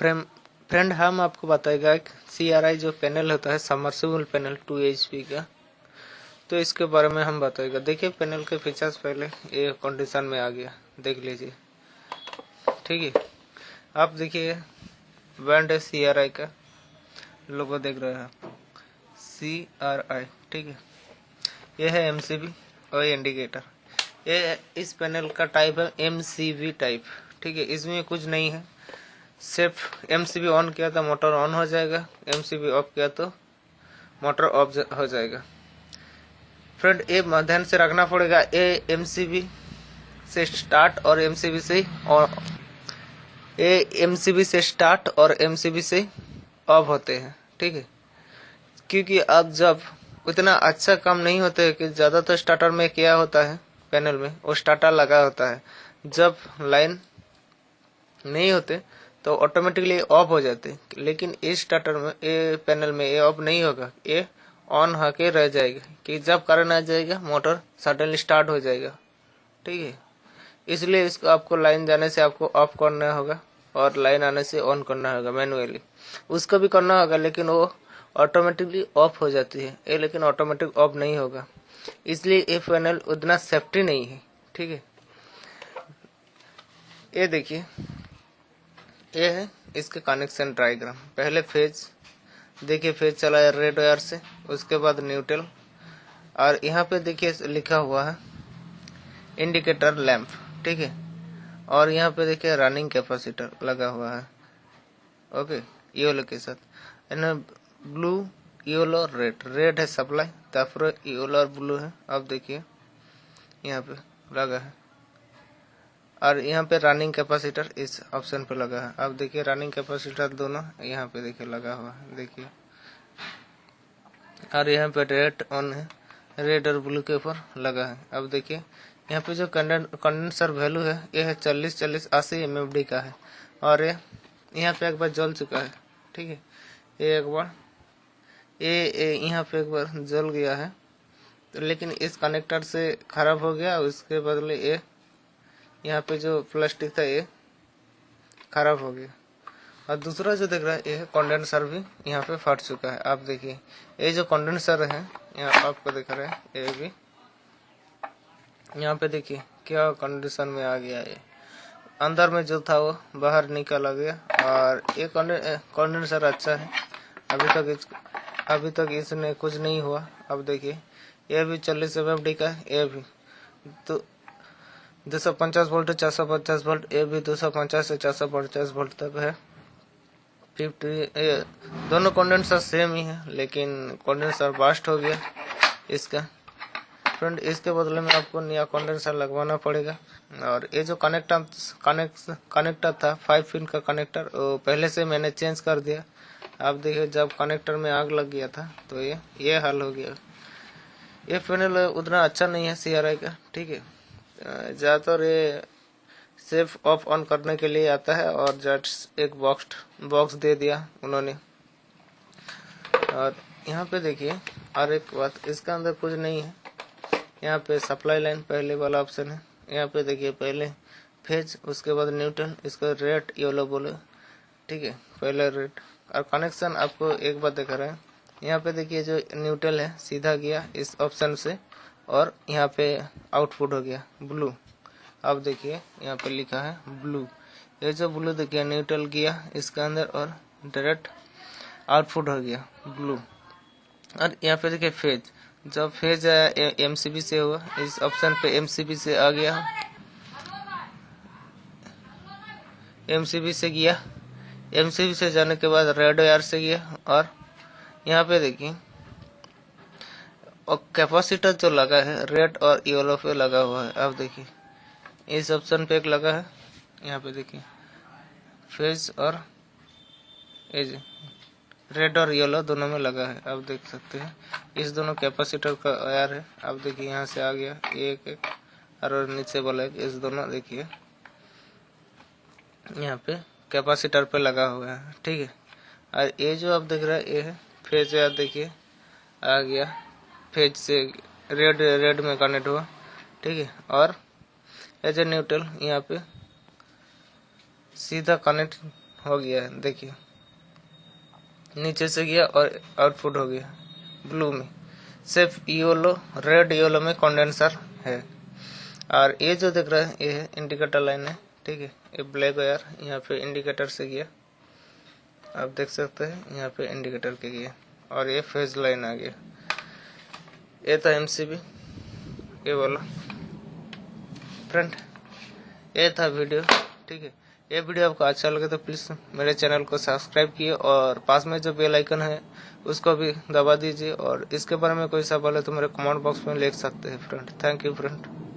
Friend हम आपको बताएगा CRI जो पैनल होता है सबमर्सिबल पैनल 2 HP का, तो इसके बारे में हम बताएगा। देखिए पैनल के फीचर्स पहले ये कंडीशन में आ गया, देख लीजिए। ठीक है, आप देखिए ब्रांड है CRI का, लोगो देख रहे हैं CRI। ठीक है, ये है MCB और इंडिकेटर। ये इस पैनल का टाइप है MCB टाइप। ठीक है, इसमें कुछ नहीं है, सिर्फ MCB ऑन किया तो मोटर ऑन हो जाएगा, MCB ऑफ किया तो मोटर ऑफ हो जाएगा। फ्रेंड ये ध्यान से रखना पड़ेगा, ये MCB से स्टार्ट और MCB से स्टार्ट और MCB से ऑफ होते हैं। ठीक है, क्योंकि अब जब उतना अच्छा काम नहीं होते है कि ज़्यादा तो स्टार्टर में क्या होता है, पैनल में वो स्टार्टर लगा होता है, जब लाइन नहीं होते तो ऑटोमेटिकली ऑफ हो जाते, लेकिन इस स्टार्टर में ये पैनल में ये ऑफ नहीं होगा, ये ऑन होके रह जाएगा कि जब करंट आ जाएगा मोटर सडनली स्टार्ट हो जाएगा। ठीक है, इसलिए इसको आपको लाइन जाने से आपको ऑफ करना होगा और लाइन आने से ऑन करना होगा मैनुअली, उसको भी करना होगा, लेकिन वो ऑटोमेटिकली ऑफ हो जाती है ये, लेकिन ऑटोमेटिक ऑफ नहीं होगा, इसलिए ये पैनल उतना सेफ्टी नहीं है। ठीक है, ये देखिए ये है इसके कनेक्शन डायग्राम। पहले फेज देखिए, फेज चला है रेड वायर से, उसके बाद न्यूट्रल, और यहाँ पे देखिए लिखा हुआ है इंडिकेटर लैंप। ठीक है, और यहाँ पे देखिए रनिंग कैपेसिटर लगा हुआ है। ओके, येलो के साथ ब्लू येलो रेड है सप्लाई, तापर येलो और ब्लू है। अब देखिए यहाँ पे लगा है, और यहाँ पे रनिंग कैपेसिटर इस ऑप्शन पे लगा है। अब देखिए रनिंग कैपेसिटर दोनों यहाँ पे देखिए लगा हुआ है, देखिए, और यहाँ पे रेड ऑन है, रेड और ब्लू के ऊपर लगा है। अब देखिए यहाँ पे जो कंडेंसर वैल्यू है ये है 40-40-80 MFD का है, और ये यहाँ पे एक बार जल चुका है। ठीक है, ये एक बार ये यहाँ पे एक बार जल गया है, तो लेकिन इस कनेक्टर से खराब हो गया, उसके बदले ये यहाँ पे जो प्लास्टिक था ये खराब हो गया। और दूसरा जो देख रहा है ये कंडेंसर भी यहाँ पे फट चुका है। आप देखिए ये जो कंडेंसर है यहाँ आपको दिख रहा है, ये भी यहाँ पे देखिए क्या कंडीशन में आ गया, ये अंदर में जो था वो बाहर निकल आ गया, और ये कंडेंसर अच्छा है, अभी तक इसने कुछ नहीं हुआ। अब देखिए ये भी 40 MFD का है, ये भी तो 250 वोल्ट 450 वोल्ट, ये भी 250 से 450 वोल्ट तक है। 50 दोनों कंडेंसर सेम ही है, लेकिन कंडेंसर बास्ट हो गया इसका। फ्रेंड इसके बदले में आपको नया कंडेंसर लगवाना पड़ेगा। और ये जो कनेक्टर था 5 पिन का कनेक्टर, वो पहले से मैंने चेंज कर दिया। आप देखिए जब कनेक्टर में आग लग गया था तो ये हाल हो गया। ये पैनल उतना अच्छा नहीं है CRI का। ठीक है, ज़्यादातर ये सिर्फ ऑफ ऑन करने के लिए आता है, और जस्ट एक बॉक्स दे दिया उन्होंने। और यहाँ पे देखिए और एक बात, इसका अंदर कुछ नहीं है। यहाँ पे सप्लाई लाइन पहले वाला ऑप्शन है, यहाँ पे देखिए पहले फेज, उसके बाद न्यूट्रल, इसको रेड येलो बोले। ठीक है, पहले रेड, और कनेक्शन आपको एक बार दिखा रहा है। यहाँ पे देखिए जो न्यूट्रल है सीधा गया इस ऑप्शन से, और यहाँ पे आउटपुट हो गया ब्लू। अब देखिए यहाँ पे लिखा है ब्लू, ये जो ब्लू देखिए न्यूट्रल गया इसके अंदर और डायरेक्ट आउटपुट हो गया ब्लू। और यहाँ पे देखिए फेज, जब फेज MCB से हुआ इस ऑप्शन पे MCB से आ गया, MCB से गया, MCB से जाने के बाद रेड वायर से गया, और यहाँ पे देखिए और कैपेसिटर जो लगा है रेड और येलो पे लगा हुआ है। अब देखिए इस ऑप्शन पे एक लगा है, यहाँ पे देखिए फेज और रेड और येलो दोनों में लगा है। आप देख सकते हैं इस दोनों कैपेसिटर का वायर है। अब देखिए यहाँ से आ गया एक और नीचे वाला एक, इस दोनों देखिए यहाँ पे कैपेसिटर पे लगा हुआ है। ठीक है, और ये जो आप देख रहे हैं ये है फेज वायर, देखिए आ गया फेज से रेड में कनेक्ट हुआ। ठीक है, और एज ए न्यूट्रल यहाँ पे सीधा कनेक्ट हो गया है, देखिए नीचे से गया और आउटपुट हो गया ब्लू में। सिर्फ येलो, रेड येलो में कंडेंसर है। और ये जो देख रहे हैं ये है इंडिकेटर लाइन है, ठीक है। ये ब्लैक वायर यहाँ पे इंडिकेटर से गया, आप देख सकते हैं यहाँ पे इंडिकेटर के गया, और ये फेज लाइन आ गया। ये था एमसीबी, ये बोला फ्रेंड, ये था वीडियो, ठीक है। ये वीडियो आपको अच्छा लगे तो प्लीज़ मेरे चैनल को सब्सक्राइब किए और पास में जो बेल आइकन है उसको भी दबा दीजिए। और इसके बारे में कोई सवाल है तो मेरे कमेंट बॉक्स में लिख सकते हैं फ्रेंड। Thank you friend.